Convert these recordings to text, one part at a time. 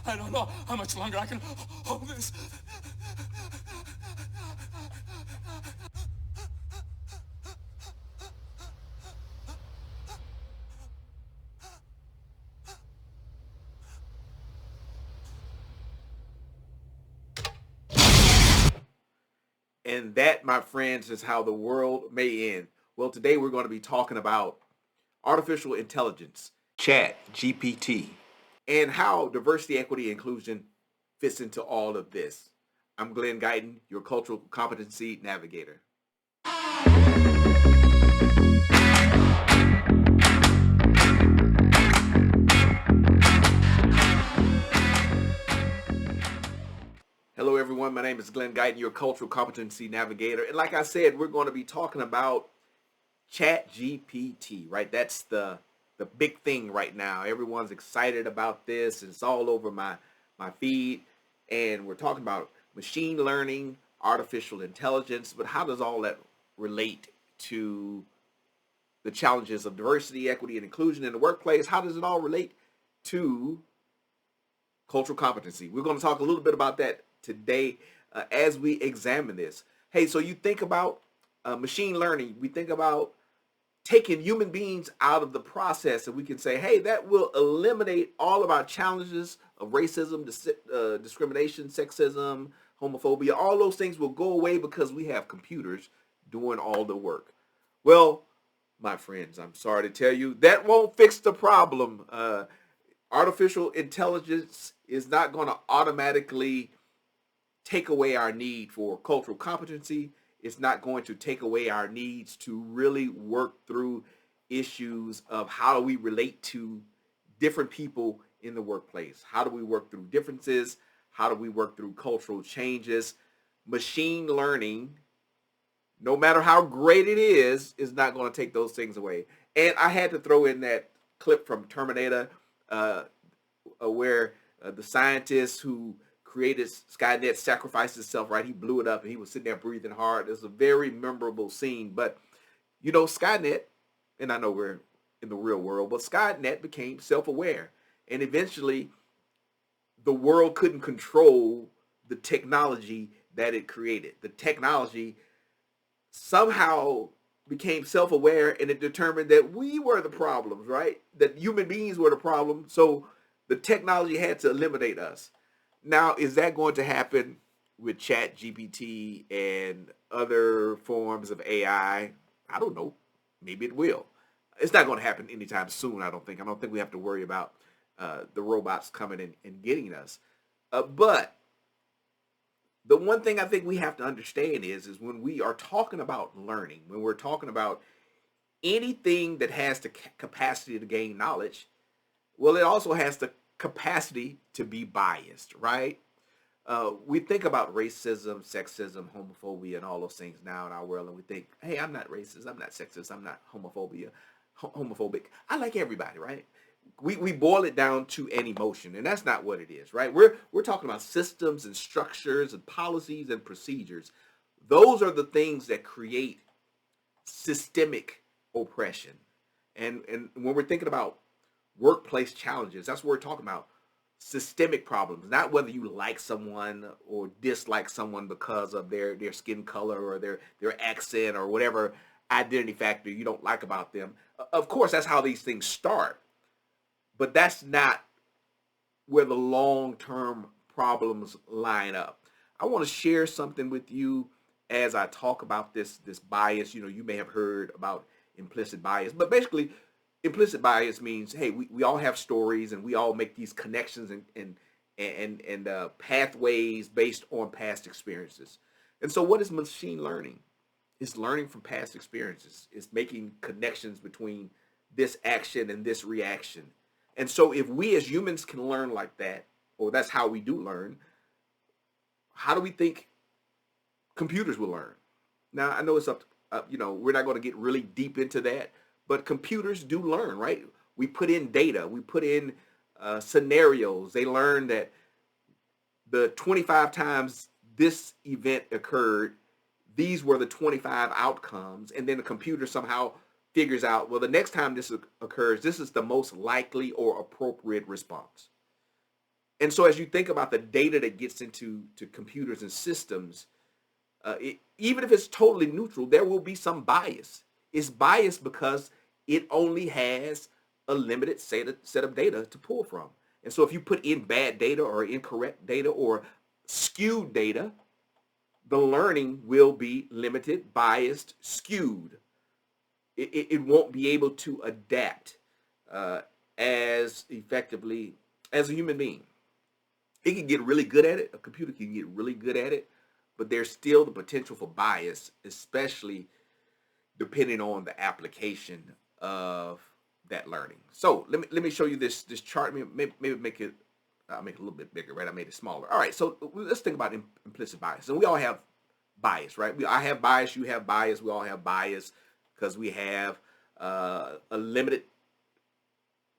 I don't know how much longer I can hold this. And that, my friends, is how the world may end. Well, today we're going to be talking about artificial intelligence, Chat GPT, and how diversity, equity, inclusion fits into all of this. I'm Glenn Guyton, your cultural competency navigator. Hello, everyone. My name is Glenn Guyton, your cultural competency navigator. And like I said, we're going to be talking about Chat GPT, right? That's the big thing right now. Everyone's excited about this. It's all over my feed. And we're talking about machine learning, artificial intelligence, but how does all that relate to the challenges of diversity, equity, and inclusion in the workplace? How does it all relate to cultural competency? We're going to talk a little bit about that today as we examine this. Hey, so you think about machine learning, we think about taking human beings out of the process, and we can say, hey, that will eliminate all of our challenges of racism, discrimination, sexism, homophobia. All those things will go away because we have computers doing all the work. Well, my friends, I'm sorry to tell you, that won't fix the problem. Artificial intelligence is not going to automatically take away our need for cultural competency. It's not going to take away our needs to really work through issues of how do we relate to different people in the workplace? How do we work through differences? How do we work through cultural changes? Machine learning, no matter how great it is not going to take those things away. And I had to throw in that clip from Terminator where the scientist who created Skynet sacrificed himself, right? He blew it up and he was sitting there breathing hard. It's a very memorable scene. But, you know, Skynet, and I know we're in the real world, but Skynet became self-aware. And eventually, the world couldn't control the technology that it created. The technology somehow became self-aware, and it determined that we were the problems, right? That human beings were the problem. So the technology had to eliminate us. Now, is that going to happen with Chat GPT and other forms of AI? I don't know. Maybe it will. It's not going to happen anytime soon, I don't think. I don't think we have to worry about the robots coming in and getting us. But the one thing I think we have to understand is when we are talking about learning, when we're talking about anything that has the capacity to gain knowledge, well, it also has the capacity to be biased, right? We think about racism, sexism, homophobia, and all those things now in our world, and we think, hey, I'm not racist, I'm not sexist, I'm not homophobic. I like everybody, right? We boil it down to an emotion, and that's not what it is, right? We're talking about systems and structures and policies and procedures. Those are the things that create systemic oppression. And when we're thinking about workplace challenges, that's what we're talking about. Systemic problems, not whether you like someone or dislike someone because of their skin color or their accent or whatever identity factor you don't like about them. Of course, that's how these things start, but that's not where the long-term problems line up. I want to share something with you as I talk about this bias. You know, you may have heard about implicit bias, but basically implicit bias means, hey, we all have stories and we all make these connections and pathways based on past experiences. And so what is machine learning? It's learning from past experiences. It's making connections between this action and this reaction. And so if we as humans can learn like that, or that's how we do learn, how do we think computers will learn? Now, I know it's we're not going to get really deep into that, but computers do learn, right? We put in data, we put in scenarios. They learn that the 25 times this event occurred, these were the 25 outcomes, and then the computer somehow figures out, well, the next time this occurs, this is the most likely or appropriate response. And so as you think about the data that gets into computers and systems, even if it's totally neutral, there will be some bias. It's biased because it only has a limited set of data to pull from. And so if you put in bad data or incorrect data or skewed data, the learning will be limited, biased, skewed. It won't be able to adapt uh, as effectively as a human being. It can get really good at it. A computer can get really good at it, but there's still the potential for bias, especially depending on the application of that learning. So let me show you this chart. Maybe make it. I'll make it a little bit bigger, right? I made it smaller. All right. So let's think about implicit bias. And we all have bias, right? I have bias. You have bias. We all have bias because we have a limited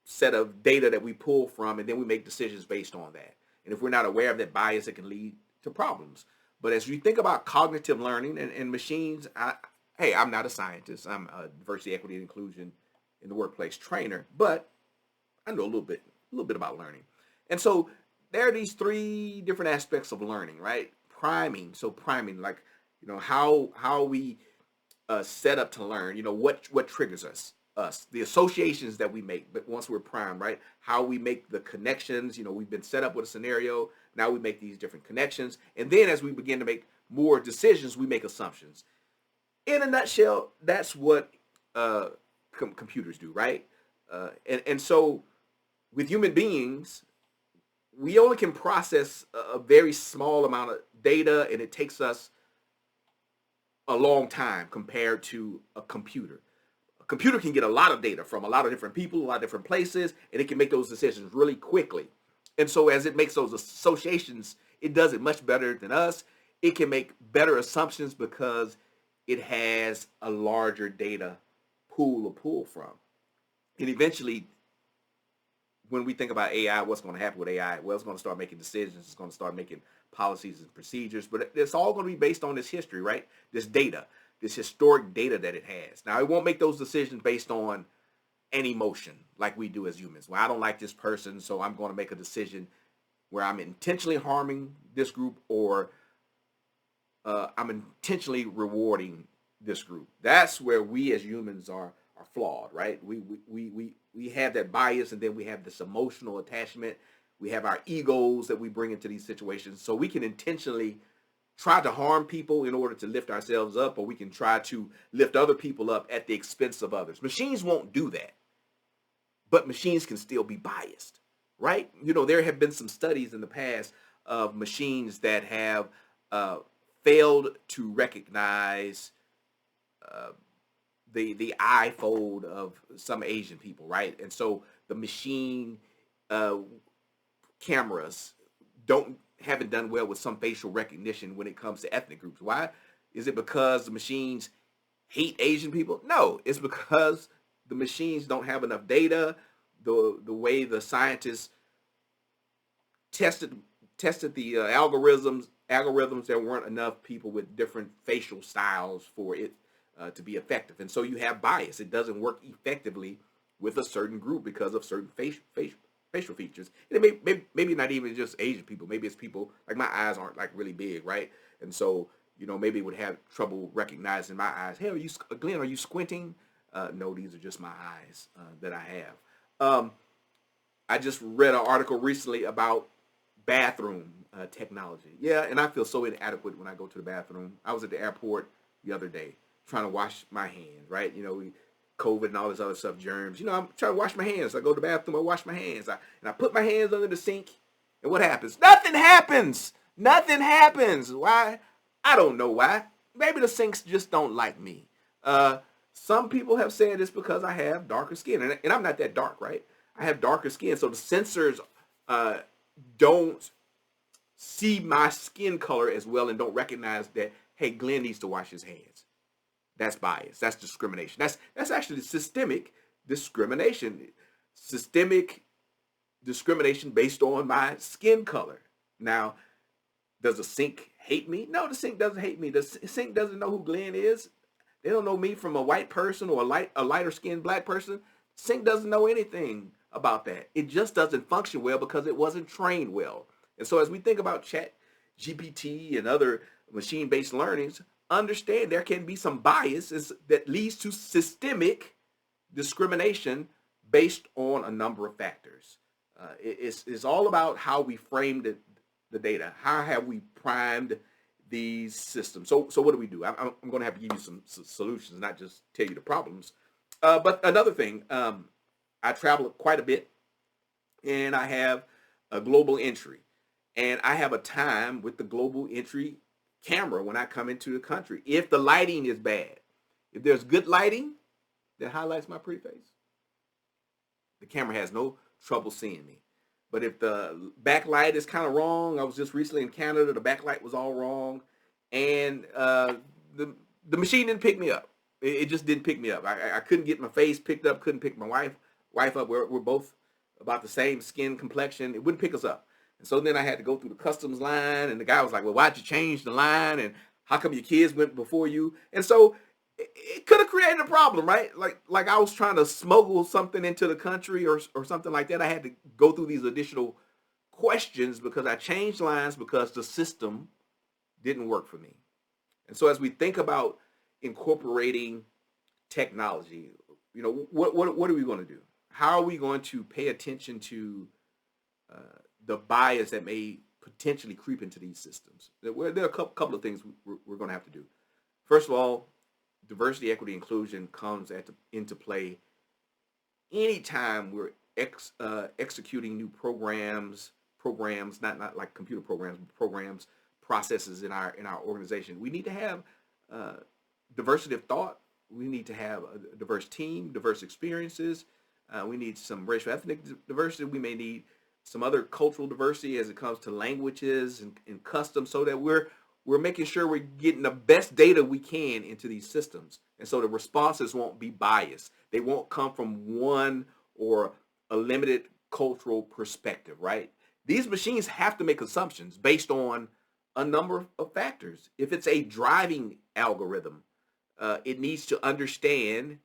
set of data that we pull from, and then we make decisions based on that. And if we're not aware of that bias, it can lead to problems. But as you think about cognitive learning and machines, hey, I'm not a scientist. I'm a diversity, equity, and inclusion in the workplace trainer, but I know a little bit about learning. And so there are these three different aspects of learning, right? Priming. So priming, like, how we set up to learn. What triggers us, the associations that we make, but once we're primed, right? How we make the connections. We've been set up with a scenario. Now we make these different connections, and then as we begin to make more decisions, we make assumptions. In a nutshell, that's what computers do, right? And so with human beings, we only can process a very small amount of data, and it takes us a long time compared to a computer. A computer can get a lot of data from a lot of different people, a lot of different places, and it can make those decisions really quickly. And so as it makes those associations, it does it much better than us. It can make better assumptions because it has a larger data pool to pull from. And eventually, when we think about AI, what's going to happen with AI? Well, it's going to start making decisions. It's going to start making policies and procedures. But it's all going to be based on this history, right? This data, this historic data that it has. Now, it won't make those decisions based on an emotion like we do as humans. Well, I don't like this person, so I'm going to make a decision where I'm intentionally harming this group, or I'm intentionally rewarding this group. That's where we as humans are flawed, right? We have that bias, and then we have this emotional attachment. We have our egos that we bring into these situations. So we can intentionally try to harm people in order to lift ourselves up, or we can try to lift other people up at the expense of others. Machines won't do that, but machines can still be biased, right? There have been some studies in the past of machines that have failed to recognize the eye fold of some Asian people, right? And so the machine cameras haven't done well with some facial recognition when it comes to ethnic groups. Why? Is it because the machines hate Asian people? No, it's because the machines don't have enough data. The way the scientists tested the algorithms, there weren't enough people with different facial styles for it to be effective. And so you have bias. It doesn't work effectively with a certain group because of certain facial features. And it maybe not even just Asian people. Maybe it's people, like my eyes aren't like really big, right? And so, maybe it would have trouble recognizing my eyes. Hey, Glenn, are you squinting? No, these are just my eyes that I have. I just read an article recently about bathroom technology. Yeah, and I feel so inadequate when I go to the bathroom. I was at the airport the other day trying to wash my hands, right? COVID and all this other stuff, germs. I'm trying to wash my hands. I go to the bathroom, I wash my hands. I put my hands under the sink, and what happens? Nothing happens. Nothing happens. Why? I don't know why. Maybe the sinks just don't like me. Some people have said it's because I have darker skin, and I'm not that dark, right? I have darker skin, so the sensors don't see my skin color as well and don't recognize that, hey, Glenn needs to wash his hands. That's bias. That's discrimination. That's actually systemic discrimination. Systemic discrimination based on my skin color. Now, does the sink hate me? No, the sink doesn't hate me. The sink doesn't know who Glenn is. They don't know me from a white person or a lighter skinned black person. Sink doesn't know anything about that. It just doesn't function well because it wasn't trained well. And so as we think about Chat GPT and other machine-based learnings, understand there can be some biases that leads to systemic discrimination based on a number of factors. It's all about how we frame the data. How have we primed these systems? So what do we do? I'm going to have to give you some solutions, not just tell you the problems. But another thing, I travel quite a bit, and I have a global entry, and I have a time with the global entry camera when I come into the country. If the lighting is bad, if there's good lighting that highlights my pretty face, the camera has no trouble seeing me. But if the backlight is kind of wrong, I was just recently in Canada, the backlight was all wrong, and the machine didn't pick me up. It just didn't pick me up. I couldn't get my face picked up, couldn't pick my wife up. We're both about the same skin complexion. It wouldn't pick us up. And so then I had to go through the customs line, and the guy was like, well, why'd you change the line? And how come your kids went before you? And so it could have created a problem, right? Like I was trying to smuggle something into the country or something like that. I had to go through these additional questions because I changed lines because the system didn't work for me. And so as we think about incorporating technology, you know, what are we going to do? How are we going to pay attention to the bias that may potentially creep into these systems? There are a couple of things we're going to have to do. First of all, diversity, equity, inclusion comes into play anytime we're executing new programs, not like computer programs, but programs, processes in our organization. We need to have diversity of thought. We need to have a diverse team, diverse experiences. We need some racial ethnic diversity. We may need some other cultural diversity as it comes to languages and customs, so that we're making sure we're getting the best data we can into these systems. And so the responses won't be biased. They won't come from one or a limited cultural perspective, right? These machines have to make assumptions based on a number of factors. If it's a driving algorithm, it needs to understand,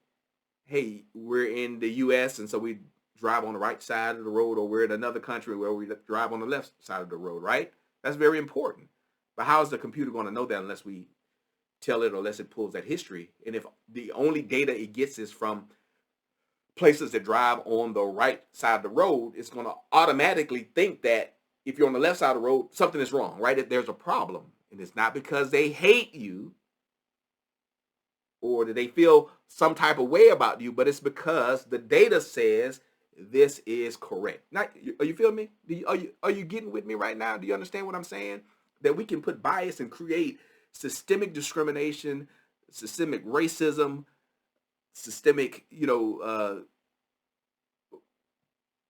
hey, we're in the US, and so we drive on the right side of the road, or we're in another country where we drive on the left side of the road, right? That's very important. But how is the computer going to know that unless we tell it, or unless it pulls that history? And if the only data it gets is from places that drive on the right side of the road, it's going to automatically think that if you're on the left side of the road, something is wrong, right? That there's a problem. And it's not because they hate you or that they feel some type of way about you, but it's because the data says this is correct. Now, are you feeling me? Are you getting with me right now? Do you understand what I'm saying? That we can put bias and create systemic discrimination, systemic racism, systemic,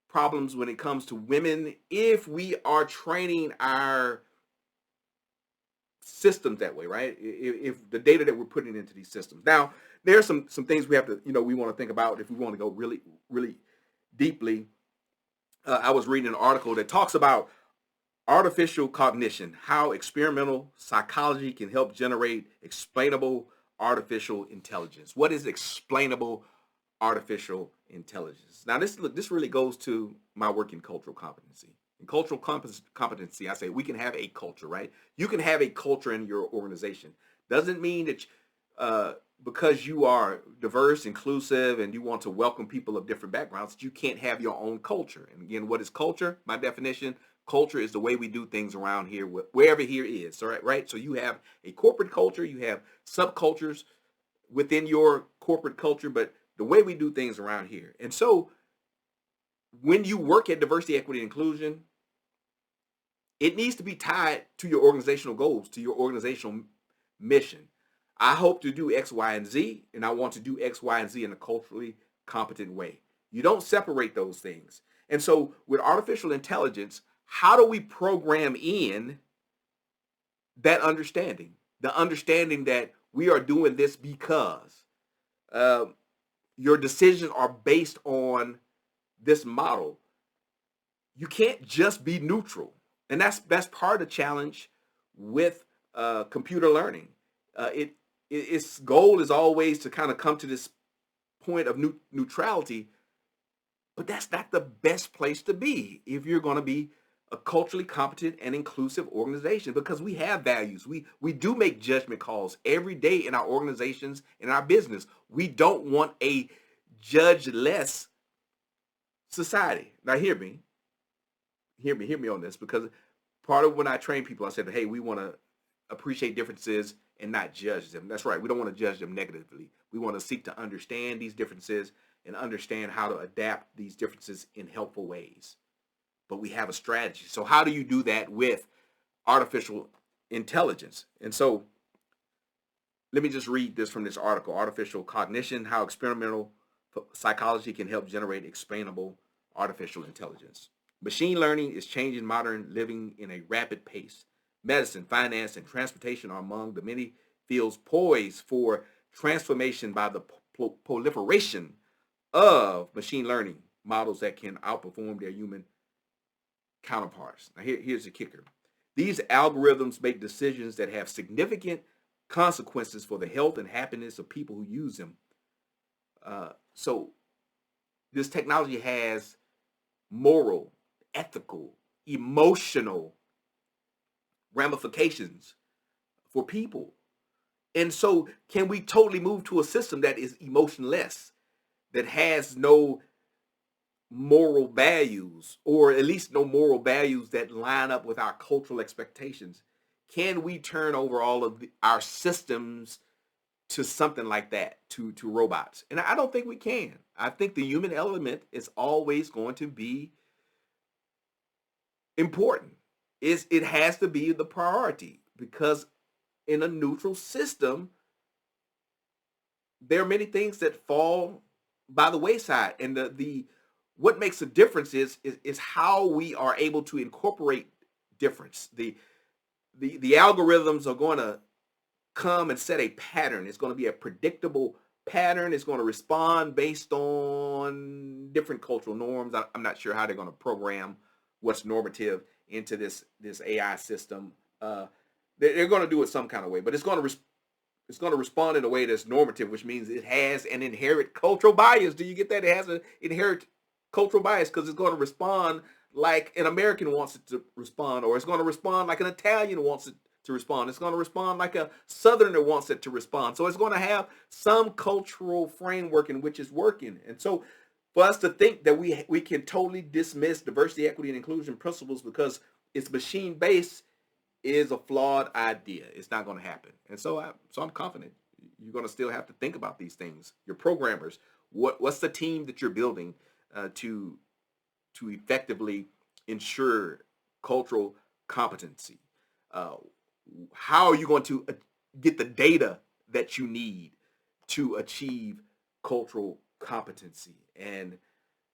problems when it comes to women if we are training our systems that way, right? If the data that we're putting into these systems. Now, there are some things we have to, we want to think about if we want to go really, really deeply. I was reading an article that talks about artificial cognition, how experimental psychology can help generate explainable artificial intelligence. What is explainable artificial intelligence? Now, this really goes to my work in cultural competency. In cultural competency, I say we can have a culture, right? You can have a culture in your organization. Doesn't mean that because you are diverse, inclusive, and you want to welcome people of different backgrounds, you can't have your own culture. And again, what is culture? My definition, culture is the way we do things around here, wherever here is, all right? So you have a corporate culture, you have subcultures within your corporate culture, but the way we do things around here. And so when you work at diversity, equity, and inclusion, it needs to be tied to your organizational goals, to your organizational mission. I hope to do X, Y, and Z, and I want to do X, Y, and Z in a culturally competent way. You don't separate those things. And so with artificial intelligence, how do we program in that understanding? The understanding that we are doing this because your decisions are based on this model. You can't just be neutral. And that's part of the challenge with computer learning. Its goal is always to kind of come to this point of neutrality, But that's not the best place to be if you're going to be a culturally competent and inclusive organization, because we have values. We do make judgment calls every day in our organizations, in our business. We don't want a judge-less society. Now hear me on this, because part of when I train people, I said, hey, we want to appreciate differences and not judge them. That's right. We don't want to judge them negatively. We want to seek to understand these differences and understand how to adapt these differences in helpful ways. But we have a strategy. So how do you do that with artificial intelligence? And so let me just read this from this article, Artificial Cognition, How Experimental Psychology Can Help Generate Explainable Artificial Intelligence. Machine learning is changing modern living in a rapid pace. Medicine, finance, and transportation are among the many fields poised for transformation by the proliferation of machine learning models that can outperform their human counterparts. Now here's the kicker. These algorithms make decisions that have significant consequences for the health and happiness of people who use them. So this technology has moral, ethical, emotional ramifications for people. And so can we totally move to a system that is emotionless, that has no moral values, or at least no moral values that line up with our cultural expectations? Can we turn over all of our systems to something like that, to robots? And I don't think we can. I think the human element is always going to be important. It has to be the priority, because in a neutral system, there are many things that fall by the wayside. And the what makes a difference is how we are able to incorporate difference. The algorithms are going to come and set a pattern. It's going to be a predictable pattern. It's going to respond based on different cultural norms. I'm not sure how they're going to program what's normative into this AI system. They're going to do it some kind of way, but it's going to respond in a way that's normative, which means it has an inherent cultural bias. Do you get that? It has an inherent cultural bias because it's going to respond like an American wants it to respond, or it's going to respond like an Italian wants it to respond. It's going to respond like a Southerner wants it to respond. So it's going to have some cultural framework in which it's working. And so for us to think that we can totally dismiss diversity, equity, and inclusion principles because it's machine-based is a flawed idea. It's not going to happen. And so I'm confident you're going to still have to think about these things. Your programmers, what's the team that you're building to effectively ensure cultural competency? How are you going to get the data that you need to achieve cultural competency, and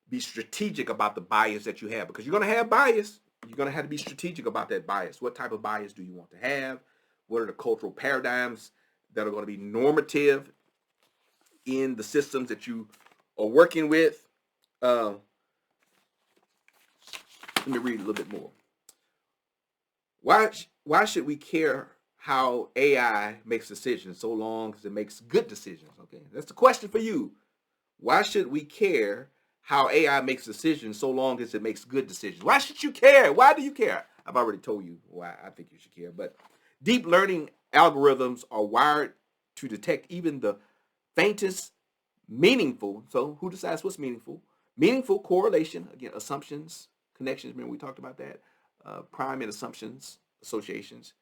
be strategic about the bias that you have? Because you're going to have bias. You're going to have to be strategic about that bias. What type of bias do you want to have? What are the cultural paradigms that are going to be normative in the systems that you are working with? Let me read a little bit more. Why should we care how AI makes decisions so long as it makes good decisions? Okay, that's the question for you. Why should we care how AI makes decisions so long as it makes good decisions? Why should you care? Why do you care? I've already told you why I think you should care. But deep learning algorithms are wired to detect even the faintest meaningful. So who decides what's meaningful? Meaningful correlation. Again, assumptions, connections. Remember we talked about that. Prime and assumptions, associations.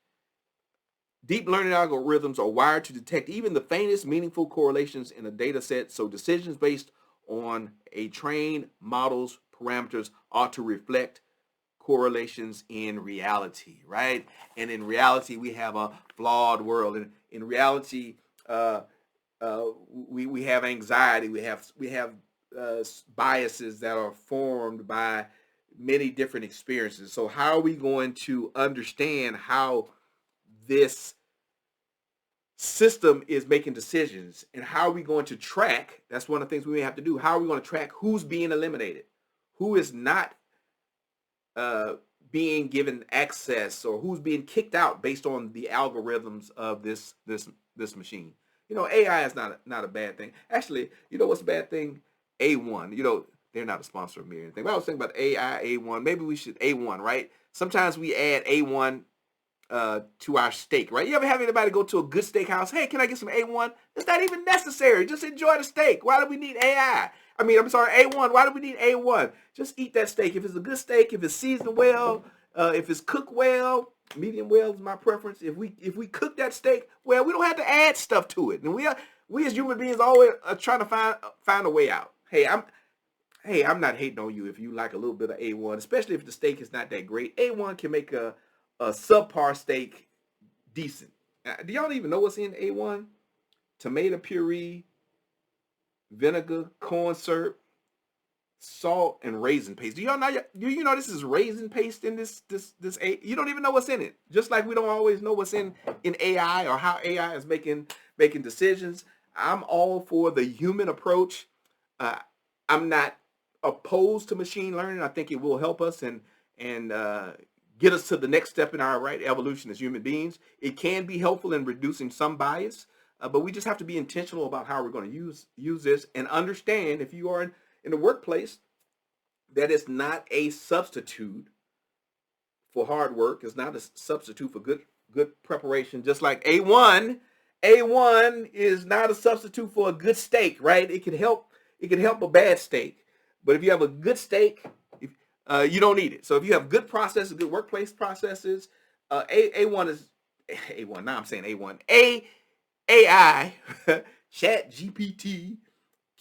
Deep learning algorithms are wired to detect even the faintest meaningful correlations in a data set, so decisions based on a trained model's parameters ought to reflect correlations in reality, right? And in reality, we have a flawed world. And in reality, we have anxiety. We have biases that are formed by many different experiences. So how are we going to understand how this system is making decisions, and how are we going to track? That's one of the things we may have to do. How are we going to track who's being eliminated, who is not being given access, or who's being kicked out based on the algorithms of this machine? AI is not a bad thing. Actually, you know what's a bad thing? A1. they're not a sponsor of me or anything. But I was thinking about AI A1. Maybe we should A1, right? Sometimes we add A1 to our steak, right? You ever have anybody go to a good steakhouse? Hey, can I get some A1? It's not even necessary. Just enjoy the steak. Why do we need AI? I'm sorry, A1. Why do we need A1? Just eat that steak. If it's a good steak, if it's seasoned well, if it's cooked well, medium well is my preference. If we cook that steak well, we don't have to add stuff to it. And we as human beings always are trying to find a way out. Hey, I'm not hating on you if you like a little bit of A1, especially if the steak is not that great. A1 can make a subpar steak decent. Do y'all even know what's in A1? Tomato puree, vinegar, corn syrup, salt, and raisin paste. Do you know this is raisin paste in this A? You don't even know what's in it. Just like we don't always know what's in AI or how AI is making decisions. I'm all for the human approach. I'm not opposed to machine learning. I think it will help us and get us to the next step in our evolution as human beings. It can be helpful in reducing some bias, but we just have to be intentional about how we're going to use this and understand, if you are in the workplace, that it's not a substitute for hard work. It's not a substitute for good preparation. Just like A1 is not a substitute for a good steak, right? It can help a bad steak, but if you have a good steak, you don't need it. So if you have good processes, good workplace processes, A1 is A1. Now I'm saying A1. AI, ChatGPT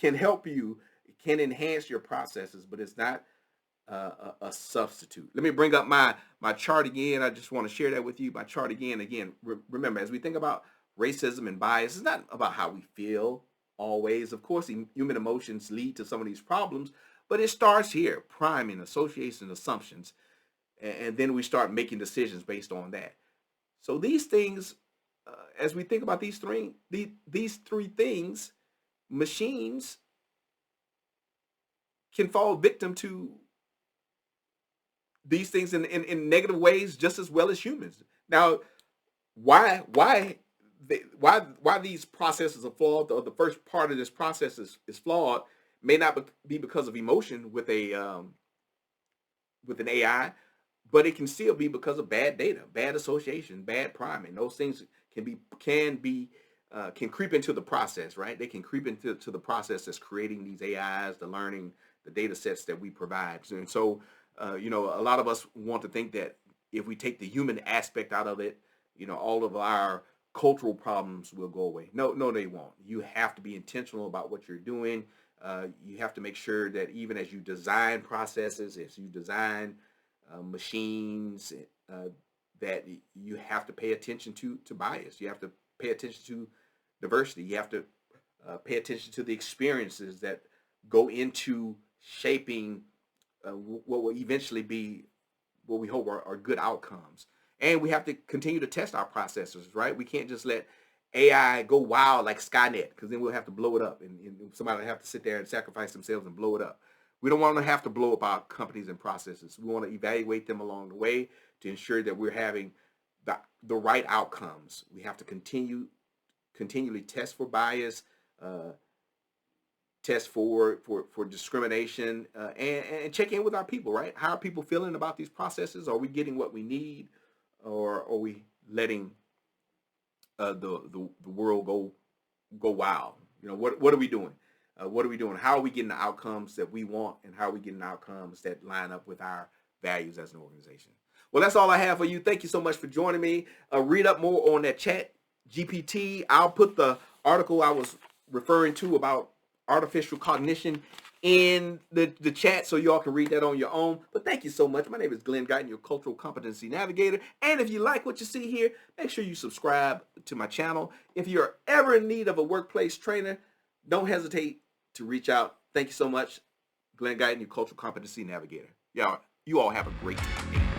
can help you. It can enhance your processes, but it's not a substitute. Let me bring up my chart again. I just want to share that with you. My chart again. Remember, as we think about racism and bias, it's not about how we feel always. Of course, human emotions lead to some of these problems, but it starts here, priming, association, assumptions, and then we start making decisions based on that. So these things, as we think about these three things, machines can fall victim to these things in negative ways just as well as humans. Now, why these processes are flawed, or the first part of this process is flawed, may not be because of emotion with an AI, but it can still be because of bad data, bad association, bad priming. Those things can creep into the process, right? They can creep into the process that's creating these AIs, the learning, the data sets that we provide. And so, a lot of us want to think that if we take the human aspect out of it, all of our cultural problems will go away. No, they won't. You have to be intentional about what you're doing. You have to make sure that even as you design processes, as you design machines, that you have to pay attention to bias. You have to pay attention to diversity. You have to pay attention to the experiences that go into shaping what will eventually be what we hope are good outcomes. And we have to continue to test our processes, right? We can't just let AI go wild like Skynet, because then we'll have to blow it up, and somebody will have to sit there and sacrifice themselves and blow it up. We don't want to have to blow up our companies and processes. We want to evaluate them along the way to ensure that we're having the right outcomes. We have to continually test for bias, test for discrimination, and check in with our people, right? How are people feeling about these processes? Are we getting what we need, or are we letting the world go wild? What are we doing? What are we doing? How are we getting the outcomes that we want, and how are we getting the outcomes that line up with our values as an organization? Well, that's all I have for you. Thank you so much for joining me. Read up more on that ChatGPT. I'll put the article I was referring to about artificial cognition in the chat so y'all can read that on your own. But thank you so much. My name is Glenn Guyton, your cultural competency navigator. And if you like what you see here, make sure you subscribe to my channel. If you're ever in need of a workplace trainer, don't hesitate to reach out. Thank you so much. Glenn Guyton, your cultural competency navigator. You all have a great day.